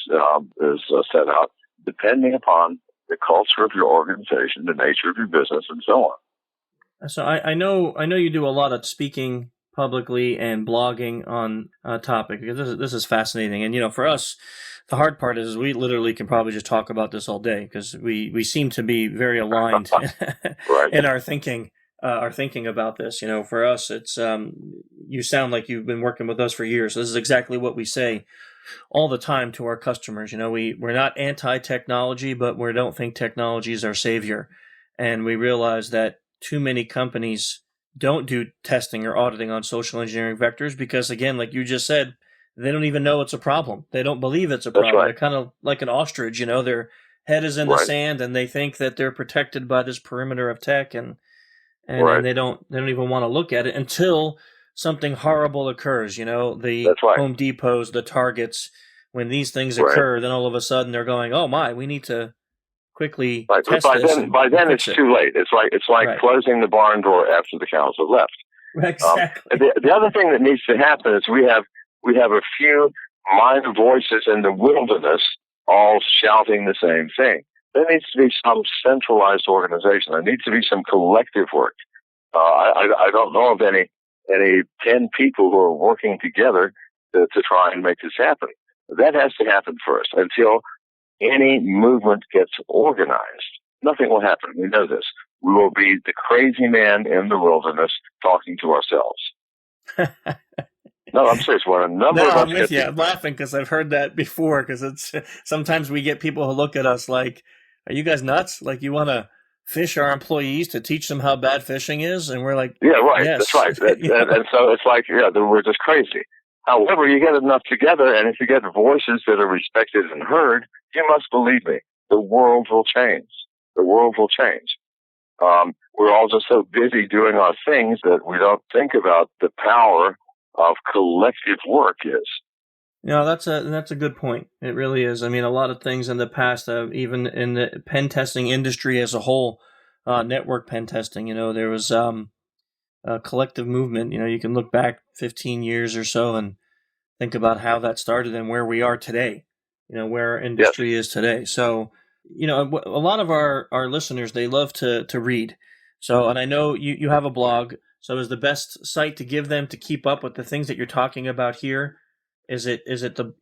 is set out depending upon the culture of your organization, the nature of your business, and so on. So I know you do a lot of speaking publicly and blogging on a topic, because this is fascinating. And for us, the hard part is we literally can probably just talk about this all day, because we seem to be very aligned right. in our thinking about this. For us, it's you sound like you've been working with us for years. This is exactly what we say all the time to our customers. We're not anti-technology, but we don't think technology is our savior. And we realize that too many companies don't do testing or auditing on social engineering vectors because, again, like you just said, they don't even know it's a problem. They don't believe it's a problem. Right. They're kind of like an ostrich, their head is in the sand, and they think that they're protected by this perimeter of tech, and they don't even want to look at it until something horrible occurs. The Home Depots, the Targets, when these things occur, then all of a sudden they're going, "Oh my, we need to quickly test this." By then it's too late. It's like closing the barn door after the cows have left. Exactly. The other thing that needs to happen is we have a few minor voices in the wilderness all shouting the same thing. There needs to be some centralized organization. There needs to be some collective work. I don't know of any 10 people who are working together to try and make this happen. That has to happen first. Until any movement gets organized, nothing will happen. We know this. We will be the crazy man in the wilderness talking to ourselves. No, I'm serious. When a number of us I'm with you. I'm laughing because I've heard that before. Because sometimes we get people who look at us like, "Are you guys nuts? Like, you want to fish our employees to teach them how bad fishing is?" And we're like, "Yeah, right. Yes. That's right." And so it's like, we're just crazy. However, you get enough together, and if you get voices that are respected and heard, you must believe me, the world will change. The world will change. we're all just so busy doing our things that we don't think about the power of collective work is. That's a good point. It really is. I mean, a lot of things in the past, even in the pen testing industry as a whole, network pen testing, there was a collective movement. You can look back 15 years or so and think about how that started and where we are today, where our industry is today. So, a lot of our listeners, they love to read. So, and I know you have a blog. So is the best site to give them to keep up with the things that you're talking about here? Is it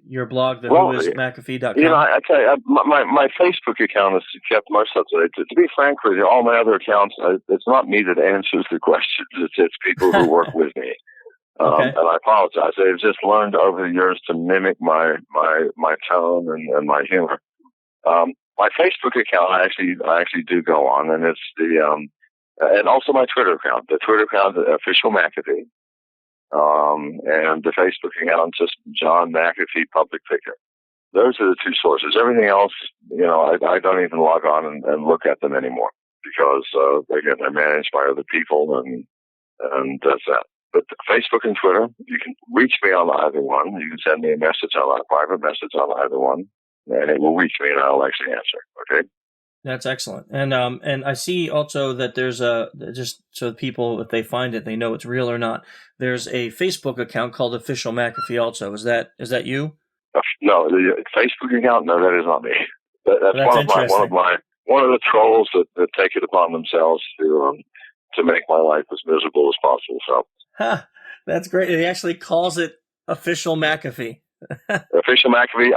your blog, whoismcafee.com? I tell you, my Facebook account is kept most up to date. To be frank with you, all my other accounts, it's not me that answers the questions. It's people who work with me. Okay. And I apologize. I've just learned over the years to mimic my tone and my humor. My Facebook account, I actually do go on, and it's and also my Twitter account. The Twitter account is Official Mcafee. And the Facebook account, just John McAfee Public Figure. Those are the two sources. Everything else, I don't even log on and look at them anymore because, again, they're managed by other people and that's that. But Facebook and Twitter, you can reach me on either one. You can send me a message a private message on either one, and it will reach me and I'll actually answer. Okay. That's excellent. And I see also that there's just so people, if they find it, they know it's real or not. There's a Facebook account called Official Mcafee also. Is that you? No, the Facebook account, no, that is not me. That's one of the trolls that take it upon themselves to make my life as miserable as possible. So that's great. He actually calls it Official Mcafee. Official Mcafee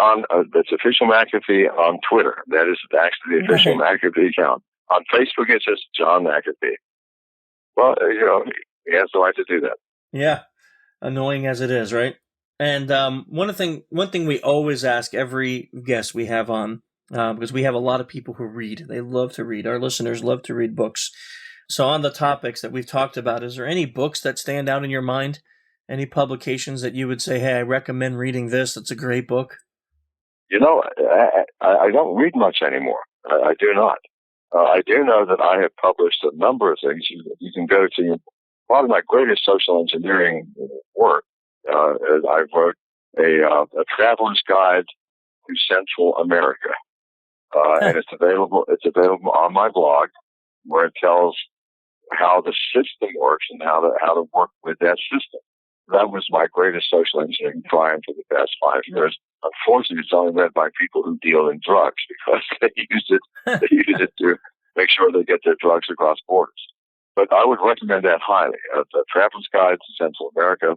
it's Official Mcafee on Twitter. That is actually the Official Mcafee account. On Facebook, it's just John McAfee. Well, he has the right to do that. Yeah, annoying as it is, right? And one thing we always ask every guest we have on, because we have a lot of people who read. They love to read. Our listeners love to read books. So on the topics that we've talked about, is there any books that stand out in your mind? Any publications that you would say, hey, I recommend reading this. It's a great book. I don't read much anymore. I do not. I do know that I have published a number of things. You can go to one of my greatest social engineering work. I wrote a traveler's guide to Central America, and it's available on my blog, where it tells how the system works and how to work with that system. That was my greatest social engineering triumph for the past 5 years. Unfortunately, it's only read by people who deal in drugs because they use it to make sure they get their drugs across borders. But I would recommend that highly. The Traveler's Guide to Central America,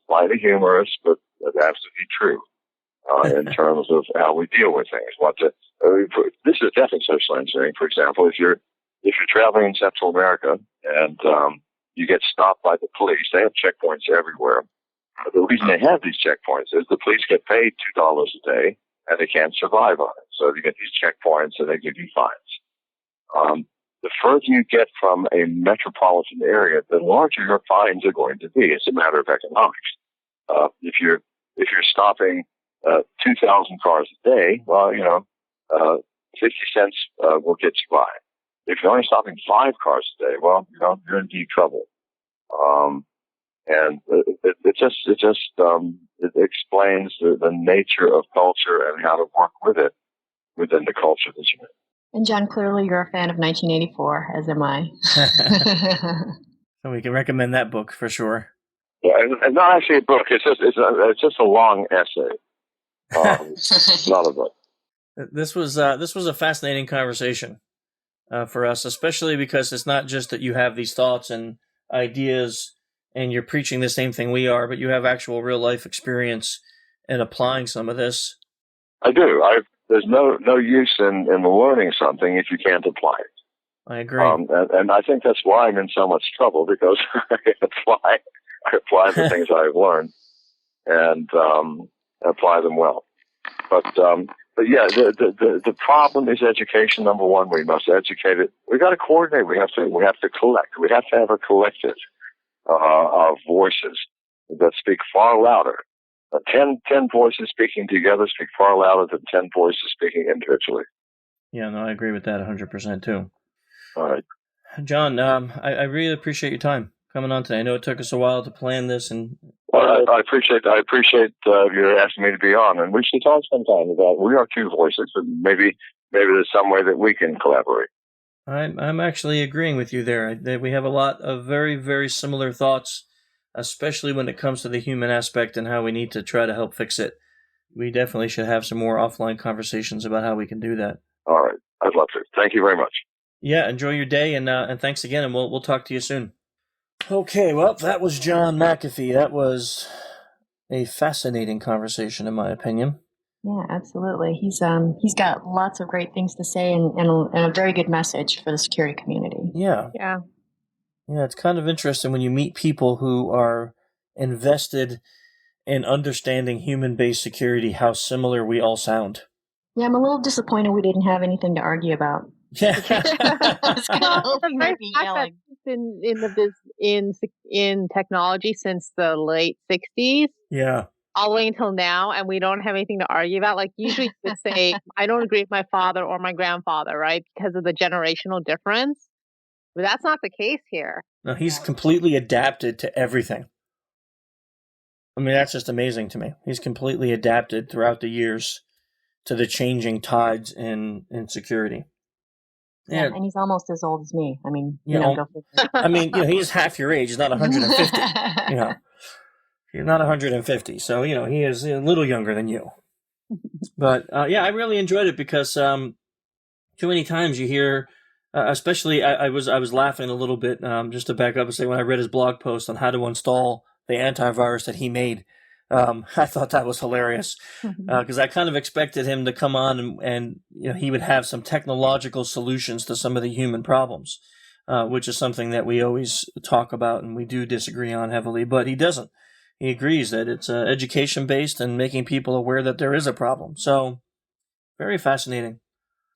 slightly humorous, but absolutely true in terms of how we deal with things. This is definitely social engineering. For example, if you're traveling in Central America and you get stopped by the police, they have checkpoints everywhere. The reason they have these checkpoints is the police get paid $2 a day and they can't survive on it. So you get these checkpoints and they give you fines. The further you get from a metropolitan area, the larger your fines are going to be. It's a matter of economics. If you're stopping 2,000 cars a day, well, 50 cents will get you by. If you're only stopping 5 cars a day, well, you're in deep trouble. And it explains the nature of culture and how to work with it within the culture that you're in. And John, clearly you're a fan of 1984, as am I. So we can recommend that book for sure. Yeah, it's not actually a book. It's just a long essay. Not a book. This was a fascinating conversation for us, especially because it's not just that you have these thoughts and ideas and you're preaching the same thing we are, but you have actual real life experience in applying some of this. I do. There's no use in learning something if you can't apply it. I agree. And I think that's why I'm in so much trouble, because I apply the things I've learned and apply them well. But yeah, the problem is education. Number one, we must educate it. We got to coordinate. We have to collect. We have to have a collective of voices that speak far louder. 10 voices speaking together speak far louder than 10 voices speaking individually. Yeah, no, I agree with that 100% too. All right. John, I really appreciate your time coming on today. I know it took us a while to plan this, and I appreciate you asking me to be on, and we should talk sometime about. We are two voices, and maybe there's some way that we can collaborate. I'm actually agreeing with you there. We have a lot of very, very similar thoughts, especially when it comes to the human aspect and how we need to try to help fix it. We definitely should have some more offline conversations about how we can do that. All right. I'd love to. Thank you very much. Yeah, enjoy your day, and thanks again, and we'll talk to you soon. Okay, well, that was John Mcafee. That was a fascinating conversation, in my opinion. Yeah, absolutely. He's got lots of great things to say and a very good message for the security community. Yeah. Yeah. Yeah, it's kind of interesting when you meet people who are invested in understanding human-based security, how similar we all sound. Yeah, I'm a little disappointed we didn't have anything to argue about. Yeah. in technology since the late 60s. Yeah. All the way until now, and we don't have anything to argue about. Like, usually you would say, I don't agree with my father or my grandfather, right? Because of the generational difference. But that's not the case here. No, he's completely adapted to everything. I mean, that's just amazing to me. He's completely adapted throughout the years to the changing tides in security. Yeah, and he's almost as old as me. I mean, go figure. I mean, he's half your age. He's not 150. You're not 150, so he is a little younger than you. But I really enjoyed it because too many times you hear, especially I was laughing a little bit just to back up and say when I read his blog post on how to install the antivirus that he made. I thought that was hilarious because I kind of expected him to come on and he would have some technological solutions to some of the human problems, which is something that we always talk about and we do disagree on heavily, but he doesn't. He agrees that it's education-based and making people aware that there is a problem. So, very fascinating.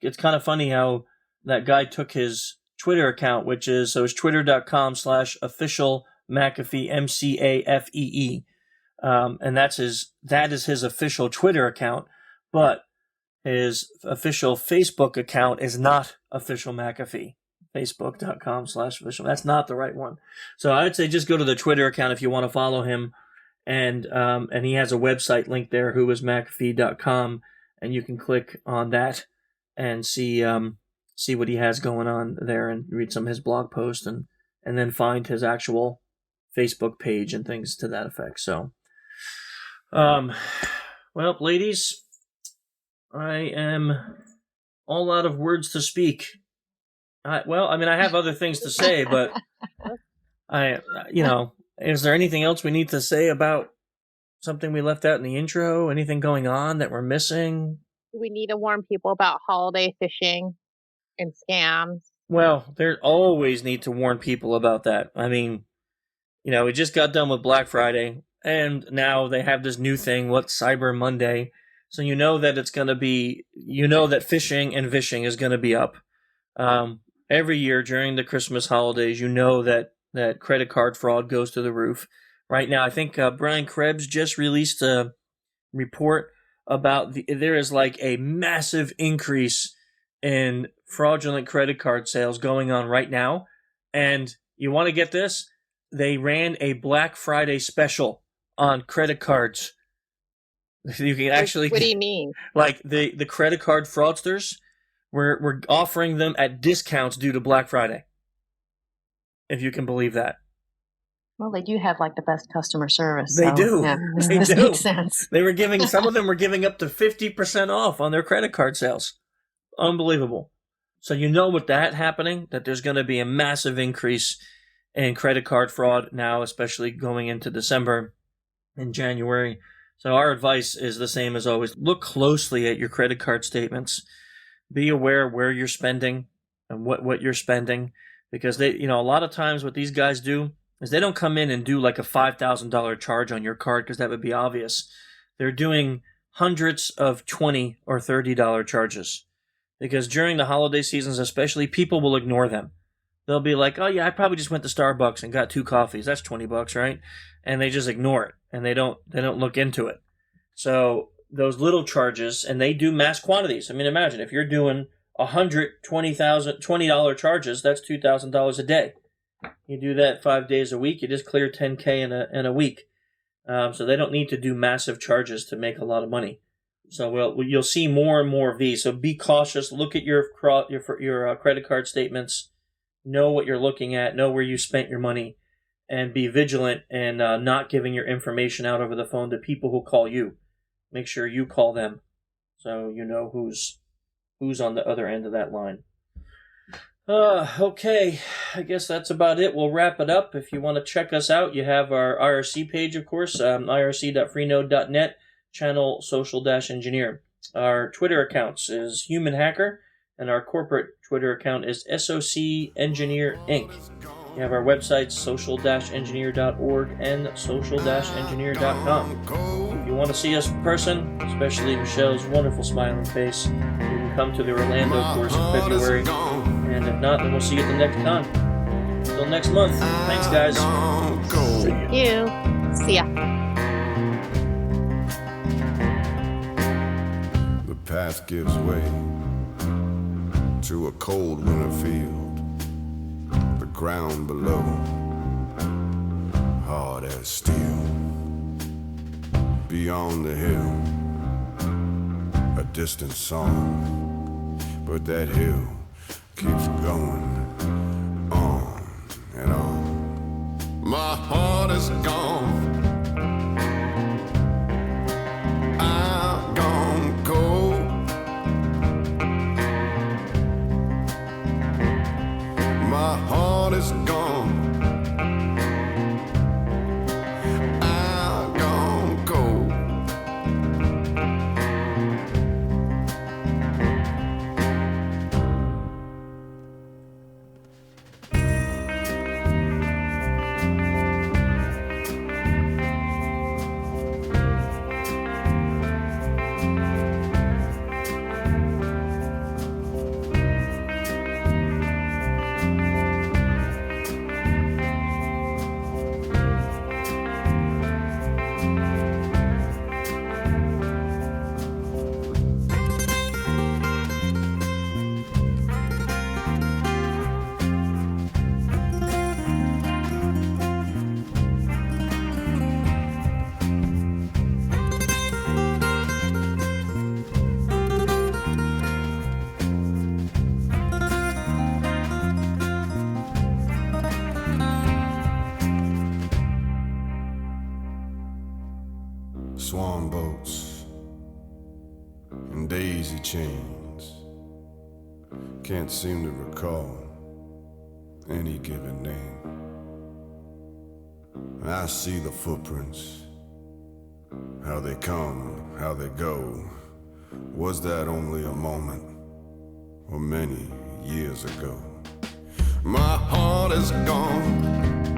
It's kind of funny how that guy took his Twitter account, which is twitter.com/official Mcafee, Mcafee. And that is his official Twitter account, but his official Facebook account is not official Mcafee. Facebook.com/official. That's not the right one. So I'd say just go to the Twitter account if you want to follow him. And he has a website link there, whoismcafee.com, and you can click on that and see what he has going on there and read some of his blog posts and then find his actual Facebook page and things to that effect. So, well, ladies, I am all out of words to speak. I have other things to say, but is there anything else we need to say about something we left out in the intro? Anything going on that we're missing? We need to warn people about holiday phishing and scams. Well, there always need to warn people about that. I mean, we just got done with Black Friday, and now they have this new thing, Cyber Monday. So that it's going to be, that phishing and vishing is going to be up. Every year during the Christmas holidays, that credit card fraud goes to the roof. Right now, I think Brian Krebs just released a report about there is like a massive increase in fraudulent credit card sales going on right now. And you want to get this? They ran a Black Friday special on credit cards. You can actually... What do you mean? Like the credit card fraudsters, we're offering them at discounts due to Black Friday. If you can believe that. Well, they do have like the best customer service. They do. Yeah, They this do. makes sense. Some of them were giving up to 50% off on their credit card sales. Unbelievable. So with that happening, that there's going to be a massive increase in credit card fraud now, especially going into December and January. So our advice is the same as always. Look closely at your credit card statements. Be aware where you're spending and what you're spending. Because they, a lot of times what these guys do is they don't come in and do like a $5,000 charge on your card because that would be obvious. They're doing hundreds of $20 or $30 charges. Because during the holiday seasons especially, people will ignore them. They'll be like, oh yeah, I probably just went to Starbucks and got 2 coffees. That's $20, right? And they just ignore it and they don't look into it. So those little charges, and they do mass quantities. I mean, imagine if you're doing $20 charges, that's $2,000 a day. You do that 5 days a week, you just clear $10K in a week. So they don't need to do massive charges to make a lot of money. So you'll see more and more of these. So be cautious. Look at your credit card statements. Know what you're looking at. Know where you spent your money, and be vigilant and not giving your information out over the phone to people who call you. Make sure you call them, so you know who's on the other end of that line. Okay, I guess that's about it. We'll wrap it up. If you want to check us out, you have our IRC page, of course, irc.freenode.net, channel social-engineer. Our Twitter accounts is Human Hacker, and our corporate Twitter account is SOC Engineer Inc. You have our websites, social-engineer.org and social-engineer.com. If you want to see us in person, especially Michelle's wonderful smiling face, you can come to the Orlando course in February. And if not, then we'll see you at the next con. Until next month. Thanks, guys. Thank you. See ya. The path gives way to a cold winter field. The ground below, hard as steel. Beyond the hill, a distant song, but that hill keeps going on and on. My heart is gone. I'm gone cold. My heart is gone. I'm gone cold. Swan boats and daisy chains. Can't seem to recall any given name. I see the footprints, how they come, how they go. Was that only a moment or many years ago? My heart is gone.